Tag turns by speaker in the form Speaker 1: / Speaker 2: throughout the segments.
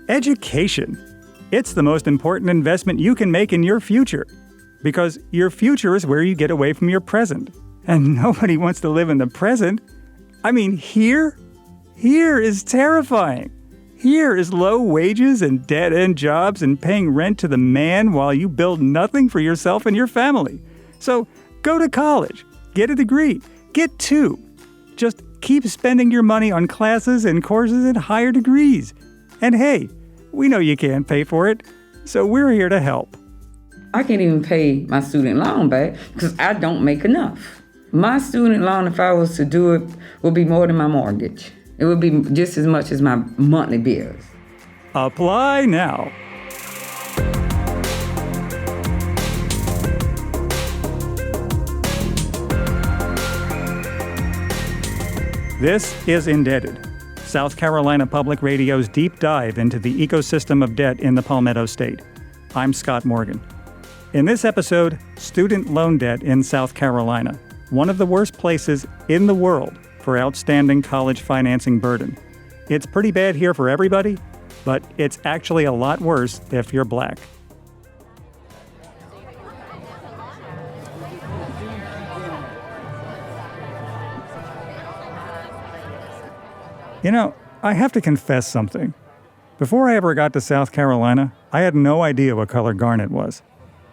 Speaker 1: Education. It's the most important investment you can make in your future. Because your future is where you get away from your present. And nobody wants to live in the present. I mean, here is terrifying. Here is low wages and dead-end jobs and paying rent to the man while you build nothing for yourself and your family. So go to college, get a degree, get two. Just keep spending your money on classes and courses and higher degrees. And hey, we know you can't pay for it, so we're here to help.
Speaker 2: I can't even pay my student loan back because I don't make enough. My student loan, if I was to do it, would be more than my mortgage. It would be just as much as my monthly bills.
Speaker 1: Apply now. This is InDebted, South Carolina Public Radio's deep dive into the ecosystem of debt in the Palmetto State. I'm Scott Morgan. In this episode, student loan debt in South Carolina, one of the worst places in the world for outstanding college financing burden. It's pretty bad here for everybody, but it's actually a lot worse if you're black. You know, I have to confess something. Before I ever got to South Carolina, I had no idea what color garnet was.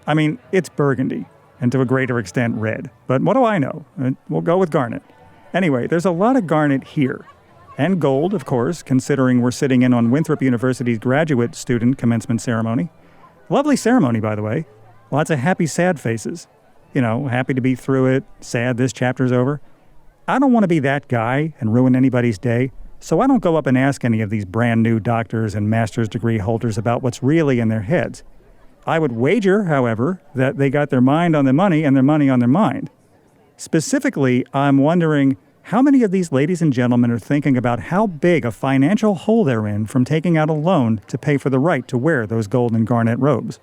Speaker 1: I mean, it's burgundy, and to a greater extent red. But what do I know? We'll go with garnet. Anyway, there's a lot of garnet here. And gold, of course, considering we're sitting in on Winthrop University's graduate student commencement ceremony. Lovely ceremony, by the way. Lots of happy, sad faces. You know, happy to be through it, sad this chapter's over. I don't want to be that guy and ruin anybody's day, so I don't go up and ask any of these brand new doctors and master's degree holders about what's really in their heads. I would wager, however, that they got their mind on the money and their money on their mind. Specifically, I'm wondering how many of these ladies and gentlemen are thinking about how big a financial hole they're in from taking out a loan to pay for the right to wear those gold and garnet robes.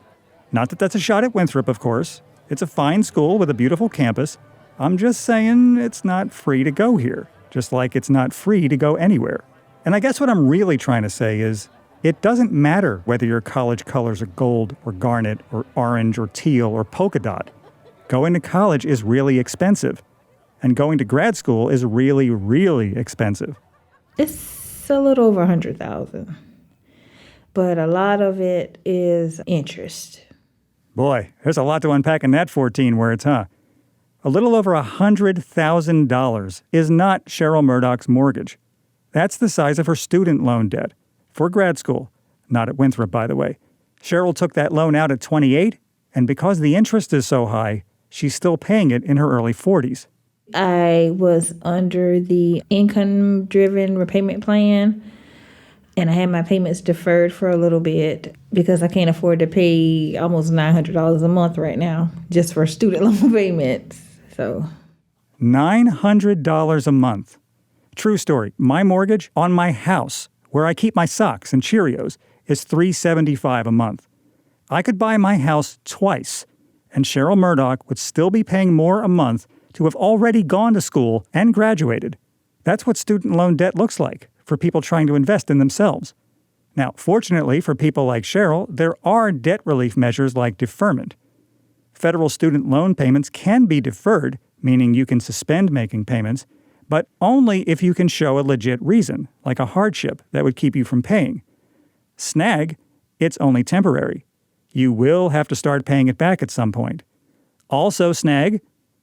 Speaker 1: Not that that's a shot at Winthrop, of course. It's a fine school with a beautiful campus. I'm just saying it's not free to go here, just like it's not free to go anywhere. And I guess what I'm really trying to say is, it doesn't matter whether your college colors are gold or garnet or orange or teal or polka dot. Going to college is really expensive. And going to grad school is really, really expensive.
Speaker 3: It's a little over $100,000. But a lot of it is interest.
Speaker 1: Boy, there's a lot to unpack in that 14 words, huh? A little over $100,000 is not Cheryl Murdoch's mortgage. That's the size of her student loan debt. For grad school. Not at Winthrop, by the way. Cheryl took that loan out at 28, and because the interest is so high, she's still paying it in her early 40s.
Speaker 3: I was under the income-driven repayment plan, and I had my payments deferred for a little bit because I can't afford to pay almost $900 a month right now just for student loan payments. So,
Speaker 1: $900 a month. True story. My mortgage on my house, where I keep my socks and Cheerios, is $375 a month. I could buy my house twice, and Cheryl Murdoch would still be paying more a month to have already gone to school and graduated. That's what student loan debt looks like for people trying to invest in themselves. Now, fortunately for people like Cheryl, there are debt relief measures like deferment. Federal student loan payments can be deferred, meaning you can suspend making payments, but only if you can show a legit reason, like a hardship that would keep you from paying. Snag, it's only temporary. You will have to start paying it back at some point. Also snag,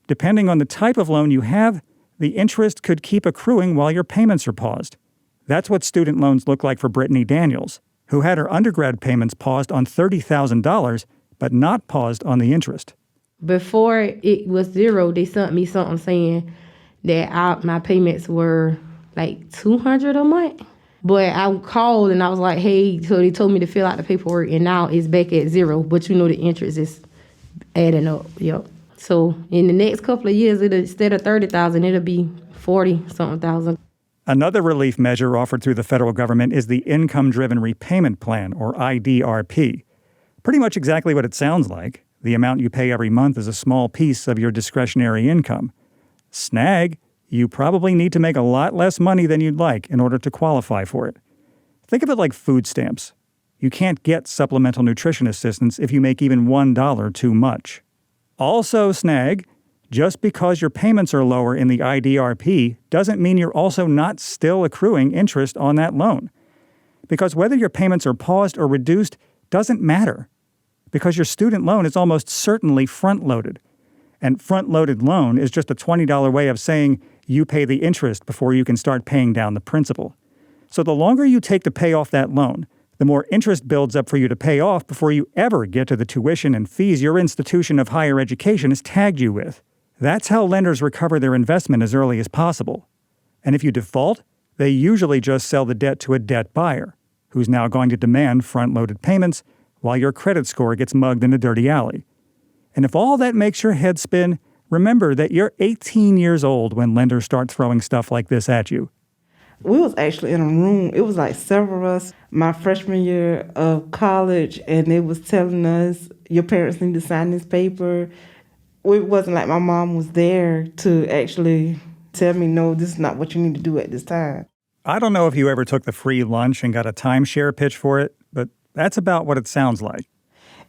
Speaker 1: depending on the type of loan you have, the interest could keep accruing while your payments are paused. That's what student loans look like for Brittany Daniels, who had her undergrad payments paused on $30,000, but not paused on the interest.
Speaker 4: Before it was zero, they sent me something saying that my payments were like $200 a month. But I called and I was like, hey, so they told me to fill out the paperwork, and now it's back at zero. But you know the interest is adding up. Yep. So in the next couple of years, instead of $30,000, it'll be $40-something thousand.
Speaker 1: Another relief measure offered through the federal government is the Income-Driven Repayment Plan, or IDRP. Pretty much exactly what it sounds like. The amount you pay every month is a small piece of your discretionary income. Snag, you probably need to make a lot less money than you'd like in order to qualify for it. Think of it like food stamps. You can't get supplemental nutrition assistance if you make even $1 too much. Also, snag, just because your payments are lower in the IDRP doesn't mean you're also not still accruing interest on that loan. Because whether your payments are paused or reduced doesn't matter. Because your student loan is almost certainly front-loaded. And front-loaded loan is just a $20 way of saying you pay the interest before you can start paying down the principal. So the longer you take to pay off that loan, the more interest builds up for you to pay off before you ever get to the tuition and fees your institution of higher education has tagged you with. That's how lenders recover their investment as early as possible. And if you default, they usually just sell the debt to a debt buyer, who's now going to demand front-loaded payments while your credit score gets mugged in a dirty alley. And if all that makes your head spin, remember that you're 18 years old when lenders start throwing stuff like this at you.
Speaker 5: We was actually in a room. It was like several of us, my freshman year of college, and they was telling us, your parents need to sign this paper. It wasn't like my mom was there to actually tell me, no, this is not what you need to do at this time.
Speaker 1: I don't know if you ever took the free lunch and got a timeshare pitch for it, but that's about what it sounds like.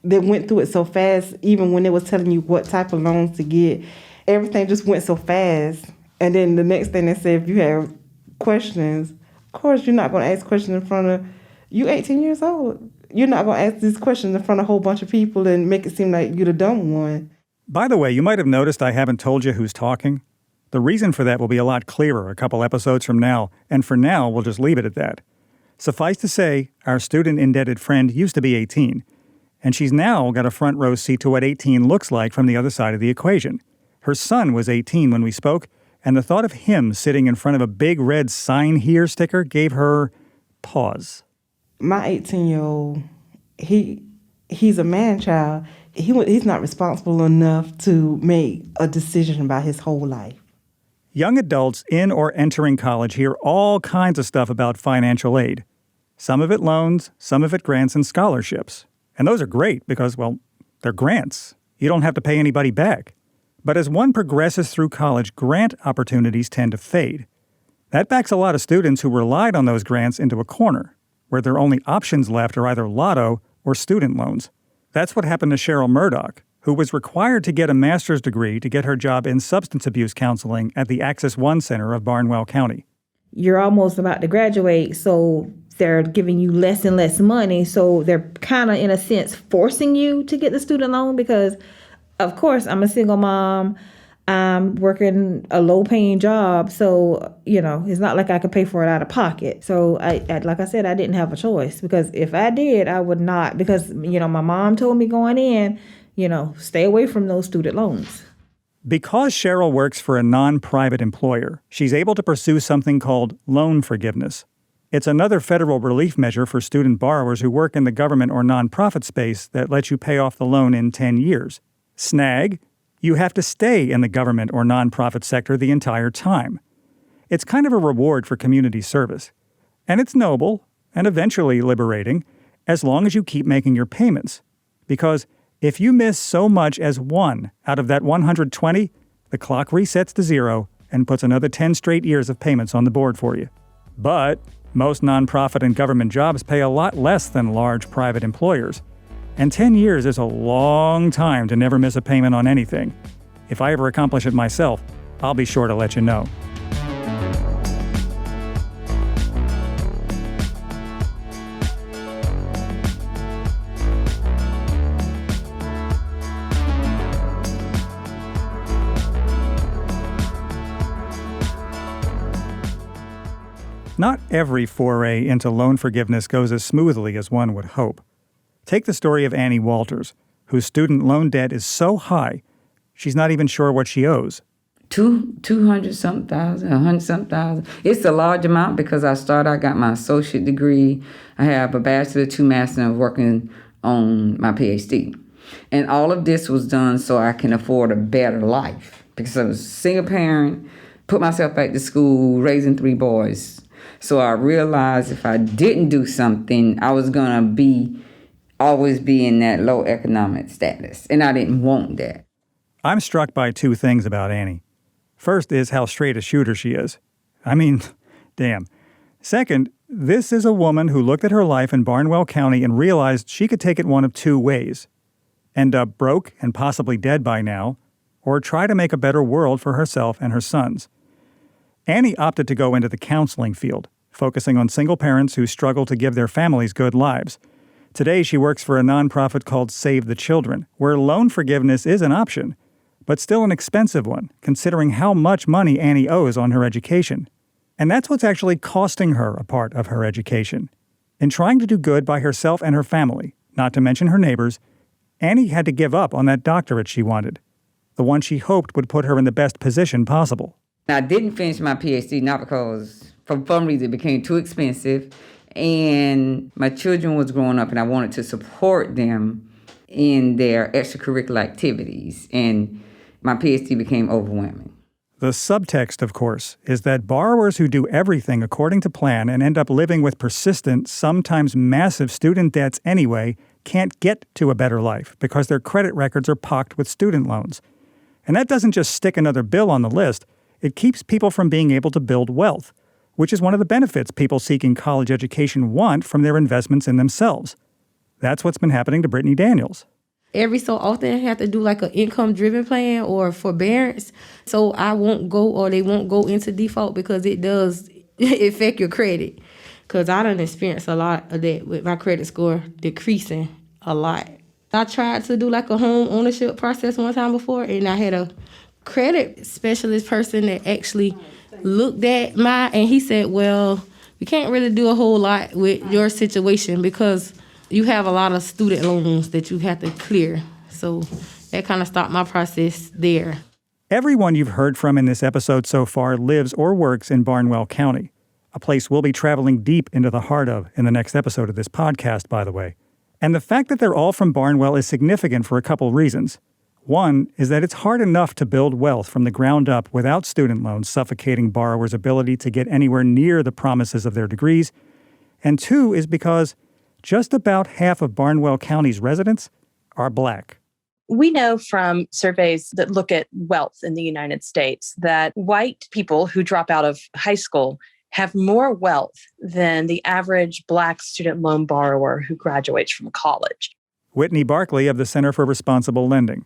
Speaker 5: They went through it so fast, even when they was telling you what type of loans to get. Everything just went so fast. And then the next thing they said, if you have questions, of course you're not going to ask questions in front of, you 18 years old. You're not going to ask these questions in front of a whole bunch of people and make it seem like you're the dumb one.
Speaker 1: By the way, you might have noticed I haven't told you who's talking. The reason for that will be a lot clearer a couple episodes from now, and for now, we'll just leave it at that. Suffice to say, our student-indebted friend used to be 18, and she's now got a front row seat to what 18 looks like from the other side of the equation. Her son was 18 when we spoke, and the thought of him sitting in front of a big red sign here sticker gave her pause.
Speaker 5: My 18-year-old, he's a man-child. He's not responsible enough to make a decision about his whole life.
Speaker 1: Young adults in or entering college hear all kinds of stuff about financial aid. Some of it loans, some of it grants and scholarships. And those are great because, well, they're grants. You don't have to pay anybody back. But as one progresses through college, grant opportunities tend to fade. That backs a lot of students who relied on those grants into a corner, where their only options left are either lotto or student loans. That's what happened to Cheryl Murdoch, who was required to get a master's degree to get her job in substance abuse counseling at the Access One Center of Barnwell County.
Speaker 3: You're almost about to graduate, so they're giving you less and less money. So they're kind of, in a sense, forcing you to get the student loan because, of course, I'm a single mom. I'm working a low-paying job. So, it's not like I could pay for it out of pocket. So, I like I said, I didn't have a choice because if I did, I would not. Because, my mom told me going in, stay away from those student loans.
Speaker 1: Because Cheryl works for a non-private employer, she's able to pursue something called loan forgiveness. It's another federal relief measure for student borrowers who work in the government or nonprofit space that lets you pay off the loan in 10 years. Snag, you have to stay in the government or nonprofit sector the entire time. It's kind of a reward for community service. And it's noble and eventually liberating as long as you keep making your payments. Because if you miss so much as one out of that 120, the clock resets to zero and puts another 10 straight years of payments on the board for you. But most nonprofit and government jobs pay a lot less than large private employers. And 10 years is a long time to never miss a payment on anything. If I ever accomplish it myself, I'll be sure to let you know. Not every foray into loan forgiveness goes as smoothly as one would hope. Take the story of Annie Walters, whose student loan debt is so high, she's not even sure what she owes.
Speaker 2: 200-something thousand, 100-something thousand. It's a large amount because I got my associate degree. I have a bachelor, 2 masters, and I'm working on my PhD. And all of this was done so I can afford a better life because I was a single parent, put myself back to school, raising 3 boys. So I realized if I didn't do something, I was going to always be in that low economic status. And I didn't want that.
Speaker 1: I'm struck by 2 things about Annie. First is how straight a shooter she is. I mean, damn. Second, This is a woman who looked at her life in Barnwell County and realized she could take it one of two ways: end up broke and possibly dead by now, or try to make a better world for herself and her sons. Annie opted to go into the counseling field, focusing on single parents who struggle to give their families good lives. Today, she works for a nonprofit called Save the Children, where loan forgiveness is an option, but still an expensive one, considering how much money Annie owes on her education. And that's what's actually costing her a part of her education. In trying to do good by herself and her family, not to mention her neighbors, Annie had to give up on that doctorate she wanted, the one she hoped would put her in the best position possible.
Speaker 2: I didn't finish my PhD, not because, for some reason, it became too expensive, and my children was growing up, and I wanted to support them in their extracurricular activities, and my PhD became overwhelming.
Speaker 1: The subtext, of course, is that borrowers who do everything according to plan and end up living with persistent, sometimes massive student debts anyway, can't get to a better life because their credit records are pocked with student loans. And that doesn't just stick another bill on the list, it keeps people from being able to build wealth, which is one of the benefits people seeking college education want from their investments in themselves. That's what's been happening to Brittany Daniels.
Speaker 4: Every so often I have to do like an income-driven plan or forbearance, so I won't go or they won't go into default because it does affect your credit. Because I done experienced a lot of that with my credit score decreasing a lot. I tried to do like a home ownership process one time before, and I had a credit specialist person that actually looked at and he said, well, we can't really do a whole lot with your situation because you have a lot of student loans that you have to clear. So that kind of stopped my process there.
Speaker 1: Everyone you've heard from in this episode so far lives or works in Barnwell County, a place we'll be traveling deep into the heart of in the next episode of this podcast, by the way. And the fact that they're all from Barnwell is significant for a couple reasons. One is that it's hard enough to build wealth from the ground up without student loans suffocating borrowers' ability to get anywhere near the promises of their degrees. And two is because just about half of Barnwell County's residents are Black.
Speaker 6: We know from surveys that look at wealth in the United States that white people who drop out of high school have more wealth than the average Black student loan borrower who graduates from college.
Speaker 1: Whitney Barkley of the Center for Responsible Lending.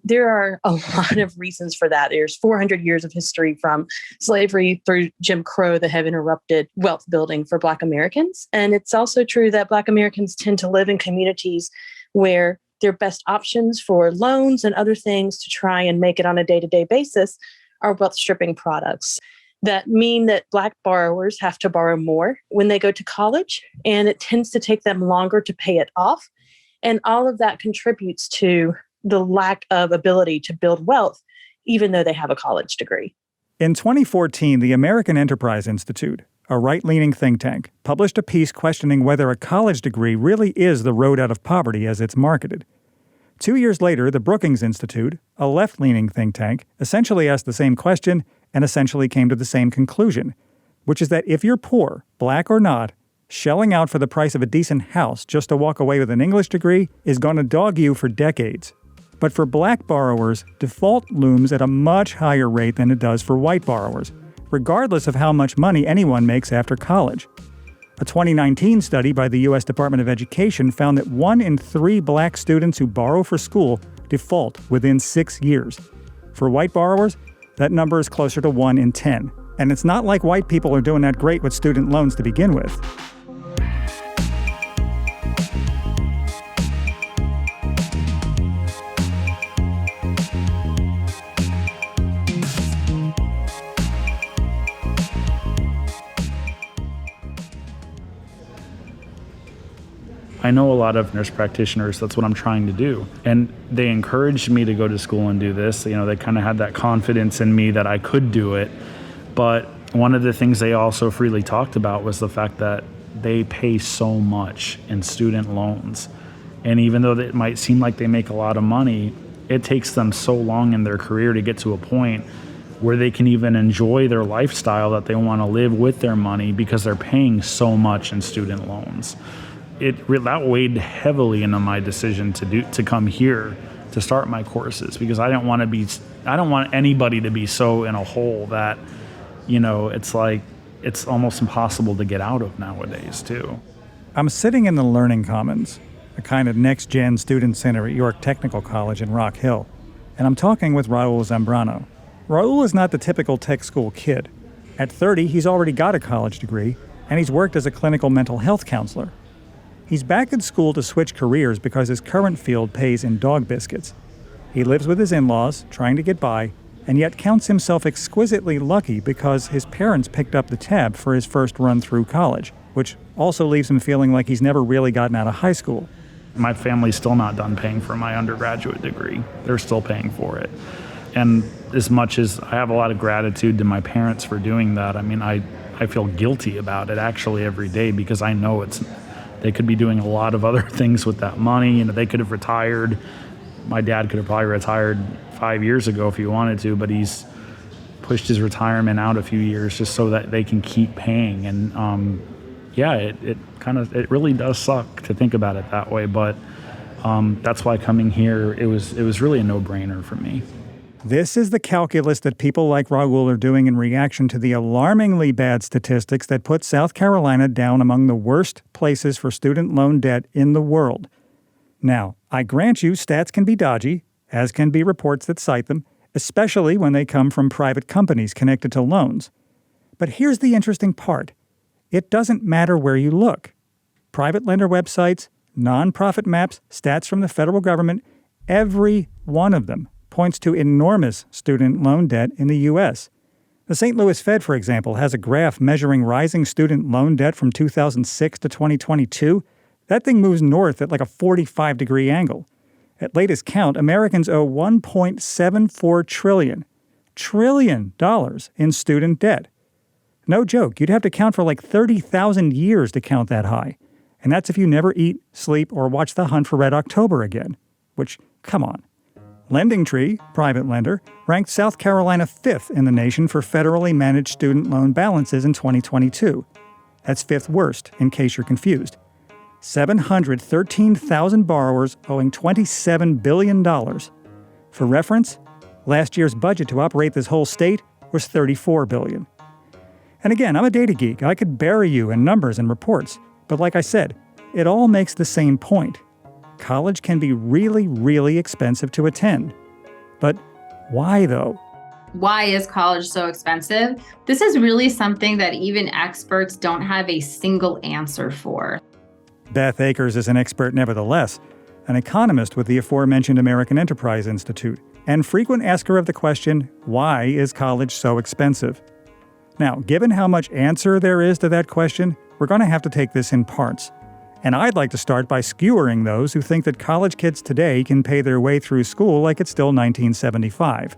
Speaker 6: There are a lot of reasons for that. There's 400 years of history from slavery through Jim Crow that have interrupted wealth building for Black Americans. And it's also true that Black Americans tend to live in communities where their best options for loans and other things to try and make it on a day-to-day basis are wealth stripping products that mean that Black borrowers have to borrow more when they go to college, and it tends to take them longer to pay it off. And all of that contributes to the lack of ability to build wealth, even though they have a college degree.
Speaker 1: In 2014, the American Enterprise Institute, a right-leaning think tank, published a piece questioning whether a college degree really is the road out of poverty as it's marketed. 2 years later, the Brookings Institute, a left-leaning think tank, essentially asked the same question and essentially came to the same conclusion, which is that if you're poor, Black or not, shelling out for the price of a decent house just to walk away with an English degree is going to dog you for decades. But for Black borrowers, default looms at a much higher rate than it does for white borrowers, regardless of how much money anyone makes after college. A 2019 study by the U.S. Department of Education found that 1 in 3 Black students who borrow for school default within 6 years. For white borrowers, that number is closer to 1 in 10. And it's not like white people are doing that great with student loans to begin with.
Speaker 7: I know a lot of nurse practitioners, that's what I'm trying to do. And they encouraged me to go to school and do this. You know, they kind of had that confidence in me that I could do it. But one of the things they also freely talked about was the fact that they pay so much in student loans. And even though it might seem like they make a lot of money, it takes them so long in their career to get to a point where they can even enjoy their lifestyle that they want to live with their money because they're paying so much in student loans. That weighed heavily into my decision to come here to start my courses, because I don't want anybody to be so in a hole that, you know, it's like it's almost impossible to get out of nowadays, too.
Speaker 1: I'm sitting in the Learning Commons, a kind of next-gen student center at York Technical College in Rock Hill, and I'm talking with Raul Zambrano. Raul is not the typical tech school kid. At 30, he's already got a college degree, and he's worked as a clinical mental health counselor. He's back at school to switch careers because his current field pays in dog biscuits. He lives with his in-laws, trying to get by, and yet counts himself exquisitely lucky because his parents picked up the tab for his first run through college, which also leaves him feeling like he's never really gotten out of high school.
Speaker 7: My family's still not done paying for my undergraduate degree. They're still paying for it. And as much as I have a lot of gratitude to my parents for doing that, I mean, I feel guilty about it actually every day because I know they could be doing a lot of other things with that money. You know, they could have retired. My dad could have probably retired 5 years ago if he wanted to, but he's pushed his retirement out a few years just so that they can keep paying. And it really does suck to think about it that way, but that's why coming here, it was really a no-brainer for me.
Speaker 1: This is the calculus that people like Raul are doing in reaction to the alarmingly bad statistics that put South Carolina down among the worst places for student loan debt in the world. Now, I grant you stats can be dodgy, as can be reports that cite them, especially when they come from private companies connected to loans. But here's the interesting part. It doesn't matter where you look. Private lender websites, nonprofit maps, stats from the federal government, every one of them points to enormous student loan debt in the U.S. The St. Louis Fed, for example, has a graph measuring rising student loan debt from 2006 to 2022. That thing moves north at like a 45-degree angle. At latest count, Americans owe $1.74 trillion in student debt. No joke, you'd have to count for like 30,000 years to count that high. And that's if you never eat, sleep, or watch The Hunt for Red October again. Which, come on. LendingTree, private lender, ranked South Carolina 5th in the nation for federally managed student loan balances in 2022. That's 5th worst, in case you're confused. 713,000 borrowers owing $27 billion. For reference, last year's budget to operate this whole state was $34 billion. And again, I'm a data geek. I could bury you in numbers and reports. But like I said, it all makes the same point. College can be really, really expensive to attend. But why though?
Speaker 8: Why is college so expensive? This is really something that even experts don't have a single answer for.
Speaker 1: Beth Akers is an expert nevertheless, an economist with the aforementioned American Enterprise Institute, and frequent asker of the question, why is college so expensive? Now, given how much answer there is to that question, we're going to have to take this in parts. And I'd like to start by skewering those who think that college kids today can pay their way through school like it's still 1975.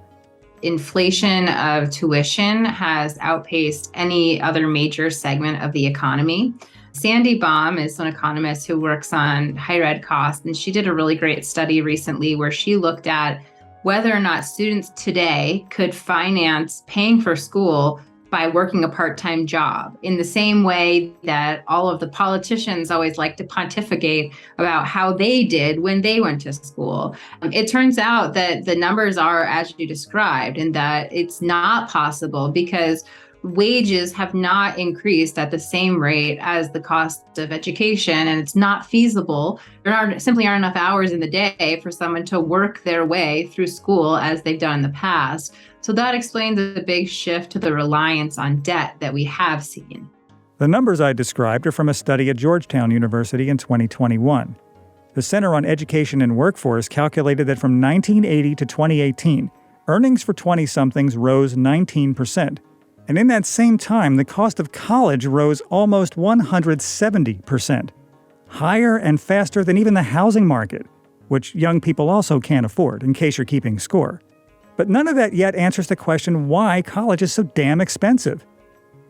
Speaker 8: Inflation of tuition has outpaced any other major segment of the economy. Sandy Baum is an economist who works on higher ed costs, and she did a really great study recently where she looked at whether or not students today could finance paying for school by working a part-time job, in the same way that all of the politicians always like to pontificate about how they did when they went to school. It turns out that the numbers are as you described, and that it's not possible because wages have not increased at the same rate as the cost of education, and it's not feasible. There simply aren't enough hours in the day for someone to work their way through school as they've done in the past. So that explains the big shift to the reliance on debt that we have seen.
Speaker 1: The numbers I described are from a study at Georgetown University in 2021. The Center on Education and Workforce calculated that from 1980 to 2018, earnings for 20-somethings rose 19%. And in that same time, the cost of college rose almost 170%. Higher and faster than even the housing market, which young people also can't afford, in case you're keeping score. But none of that yet answers the question why college is so damn expensive.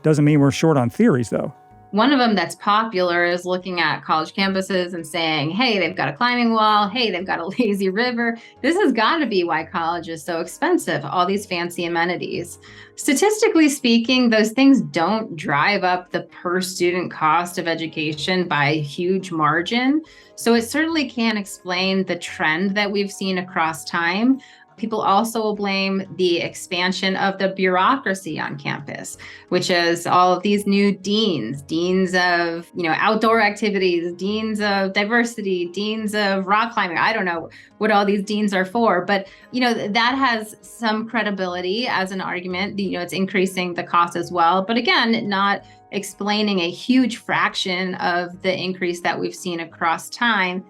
Speaker 1: Doesn't mean we're short on theories, though.
Speaker 8: One of them that's popular is looking at college campuses and saying, hey, they've got a climbing wall. Hey, they've got a lazy river. This has got to be why college is so expensive, all these fancy amenities. Statistically speaking, those things don't drive up the per student cost of education by a huge margin. So it certainly can explain the trend that we've seen across time. People also will blame the expansion of the bureaucracy on campus, which is all of these new deans of, outdoor activities, deans of diversity, deans of rock climbing. I don't know what all these deans are for, but, that has some credibility as an argument. It's increasing the cost as well. But again, not explaining a huge fraction of the increase that we've seen across time.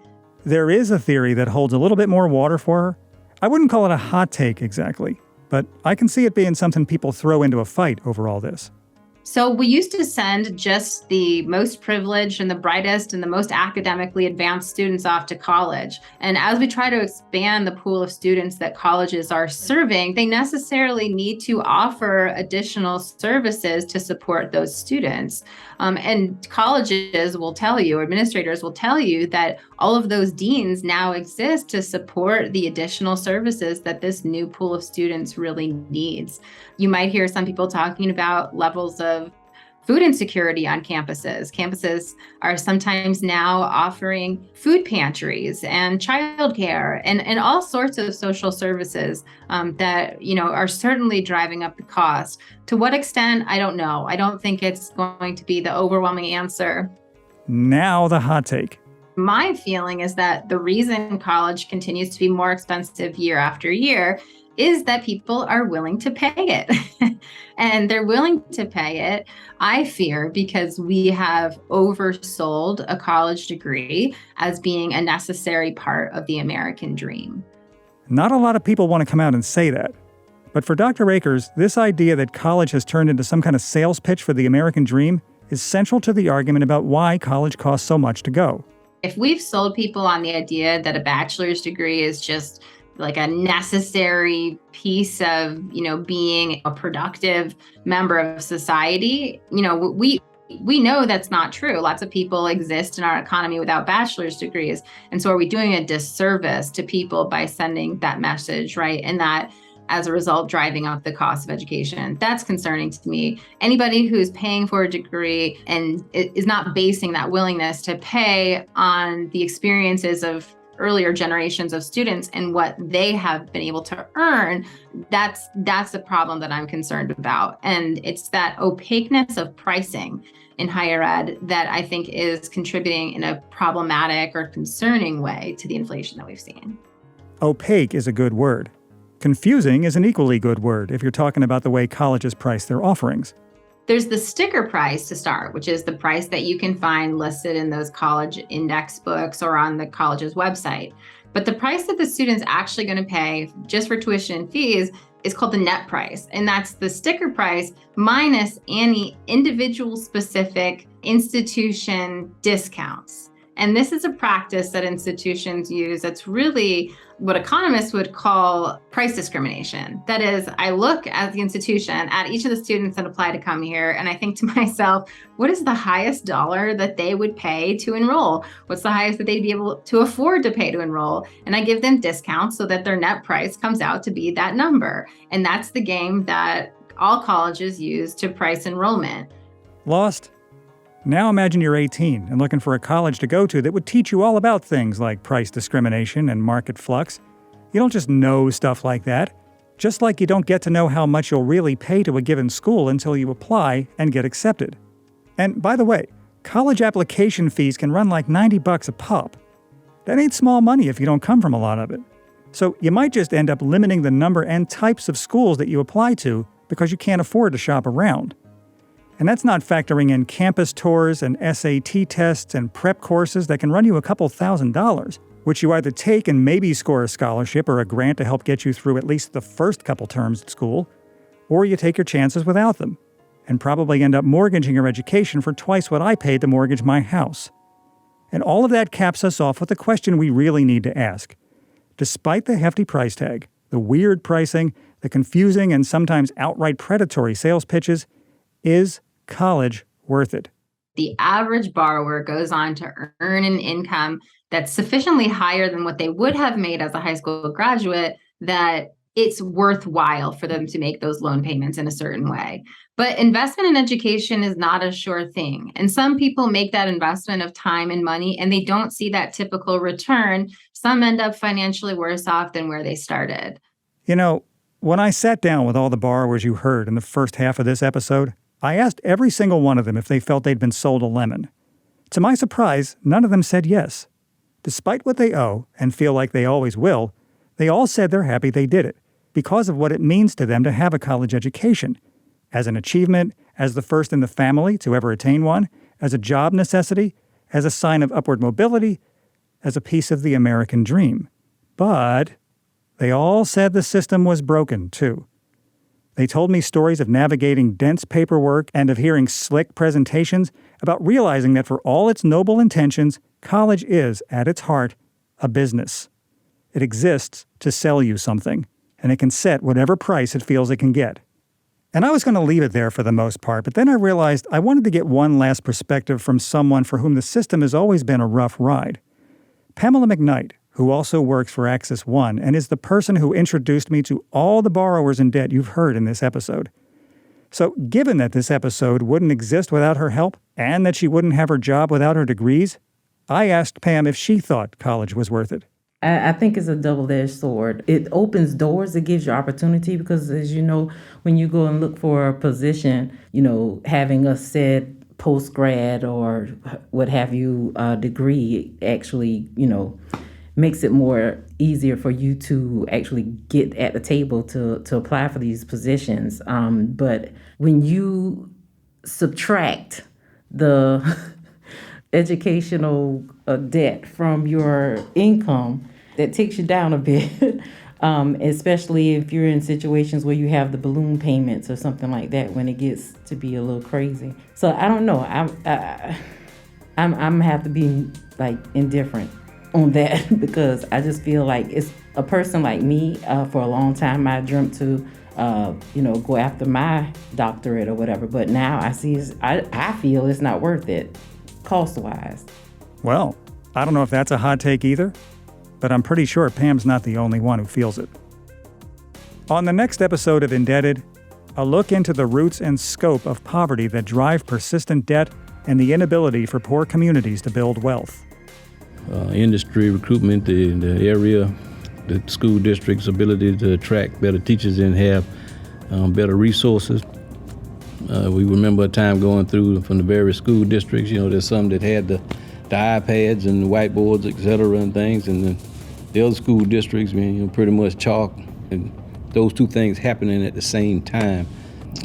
Speaker 1: There is a theory that holds a little bit more water for her. I wouldn't call it a hot take exactly, but I can see it being something people throw into a fight over all this.
Speaker 8: So we used to send just the most privileged and the brightest and the most academically advanced students off to college. And as we try to expand the pool of students that colleges are serving, they necessarily need to offer additional services to support those students. And colleges will tell you, administrators will tell you that all of those deans now exist to support the additional services that this new pool of students really needs. You might hear some people talking about levels of food insecurity on campuses. Campuses are sometimes now offering food pantries and childcare and all sorts of social services that are certainly driving up the cost. To what extent, I don't know. I don't think it's going to be the overwhelming answer.
Speaker 1: Now the hot take.
Speaker 8: My feeling is that the reason college continues to be more expensive year after year is that people are willing to pay it. And they're willing to pay it, I fear, because we have oversold a college degree as being a necessary part of the American dream.
Speaker 1: Not a lot of people want to come out and say that. But for Dr. Akers, this idea that college has turned into some kind of sales pitch for the American dream is central to the argument about why college costs so much to go.
Speaker 8: If we've sold people on the idea that a bachelor's degree is just like a necessary piece of, being a productive member of society, we know that's not true. Lots of people exist in our economy without bachelor's degrees. And so are we doing a disservice to people by sending that message, right? And that, as a result, driving up the cost of education. That's concerning to me. Anybody who's paying for a degree and is not basing that willingness to pay on the experiences of earlier generations of students and what they have been able to earn, that's the problem that I'm concerned about. And it's that opaqueness of pricing in higher ed that I think is contributing in a problematic or concerning way to the inflation that we've seen.
Speaker 1: Opaque is a good word. Confusing is an equally good word if you're talking about the way colleges price their offerings.
Speaker 8: There's the sticker price to start, which is the price that you can find listed in those college index books or on the college's website. But the price that the student's actually going to pay just for tuition and fees is called the net price. And that's the sticker price minus any individual specific institution discounts. And this is a practice that institutions use that's really what economists would call price discrimination. That is, I look at the institution, at each of the students that apply to come here, and I think to myself, what is the highest dollar that they would pay to enroll? What's the highest that they'd be able to afford to pay to enroll? And I give them discounts so that their net price comes out to be that number. And that's the game that all colleges use to price enrollment.
Speaker 1: Lost? Now imagine you're 18 and looking for a college to go to that would teach you all about things like price discrimination and market flux. You don't just know stuff like that, just like you don't get to know how much you'll really pay to a given school until you apply and get accepted. And by the way, college application fees can run like $90 a pop. That ain't small money if you don't come from a lot of it. So you might just end up limiting the number and types of schools that you apply to because you can't afford to shop around. And that's not factoring in campus tours and SAT tests and prep courses that can run you a couple $1,000s, which you either take and maybe score a scholarship or a grant to help get you through at least the first couple terms at school, or you take your chances without them, and probably end up mortgaging your education for twice what I paid to mortgage my house. And all of that caps us off with the question we really need to ask. Despite the hefty price tag, the weird pricing, the confusing and sometimes outright predatory sales pitches, is college worth it?
Speaker 8: The average borrower goes on to earn an income that's sufficiently higher than what they would have made as a high school graduate that it's worthwhile for them to make those loan payments in a certain way. But investment in education is not a sure thing. And some people make that investment of time and money and they don't see that typical return. Some end up financially worse off than where they started.
Speaker 1: You know, when I sat down with all the borrowers you heard in the first half of this episode, I asked every single one of them if they felt they'd been sold a lemon. To my surprise, none of them said yes. Despite what they owe and feel like they always will, they all said they're happy they did it because of what it means to them to have a college education, as an achievement, as the first in the family to ever attain one, as a job necessity, as a sign of upward mobility, as a piece of the American dream. But they all said the system was broken, too. They told me stories of navigating dense paperwork and of hearing slick presentations about realizing that for all its noble intentions, college is, at its heart, a business. It exists to sell you something, and it can set whatever price it feels it can get. And I was going to leave it there for the most part, but then I realized I wanted to get one last perspective from someone for whom the system has always been a rough ride. Pamela McKnight, who also works for Axis One and is the person who introduced me to all the borrowers in debt you've heard in this episode. So given that this episode wouldn't exist without her help and that she wouldn't have her job without her degrees, I asked Pam if she thought college was worth it.
Speaker 9: I think it's a double-edged sword. It opens doors, it gives you opportunity because, as you know, when you go and look for a position, having a said post-grad or what have you degree actually, makes it more easier for you to actually get at the table to apply for these positions. But when you subtract the educational debt from your income, that takes you down a bit, especially if you're in situations where you have the balloon payments or something like that when it gets to be a little crazy. So I don't know. I'm have to be like indifferent on that because I just feel like it's a person like me. For a long time, I dreamt to, go after my doctorate or whatever. But now I feel it's not worth it, cost-wise.
Speaker 1: Well, I don't know if that's a hot take either, but I'm pretty sure Pam's not the only one who feels it. On the next episode of Indebted, a look into the roots and scope of poverty that drive persistent debt and the inability for poor communities to build wealth.
Speaker 10: Industry recruitment, the area, the school district's ability to attract better teachers and have better resources. We remember a time going through from the various school districts, there's some that had the iPads and the whiteboards, et cetera, and things, and then the other school districts, pretty much chalk. And those two things happening at the same time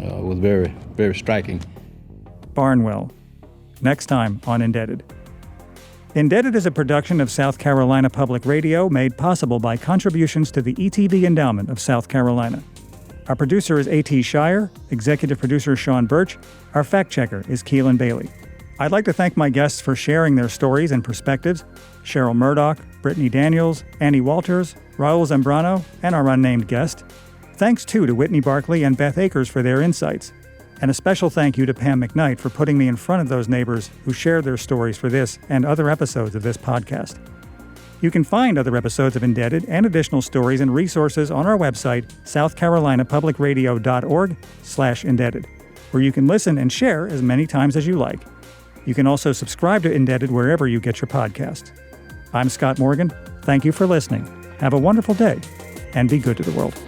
Speaker 10: was very, very striking.
Speaker 1: Barnwell. Next time on Indebted. Indebted is a production of South Carolina Public Radio made possible by contributions to the ETB Endowment of South Carolina. Our producer is A.T. Shire, executive producer Sean Birch. Our fact checker is Keelan Bailey. I'd like to thank my guests for sharing their stories and perspectives: Cheryl Murdoch, Brittany Daniels, Annie Walters, Raul Zambrano, and our unnamed guest. Thanks, too, to Whitney Barkley and Beth Akers for their insights. And a special thank you to Pam McKnight for putting me in front of those neighbors who shared their stories for this and other episodes of this podcast. You can find other episodes of Indebted and additional stories and resources on our website, southcarolinapublicradio.org/indebted, where you can listen and share as many times as you like. You can also subscribe to Indebted wherever you get your podcasts. I'm Scott Morgan. Thank you for listening. Have a wonderful day, and be good to the world.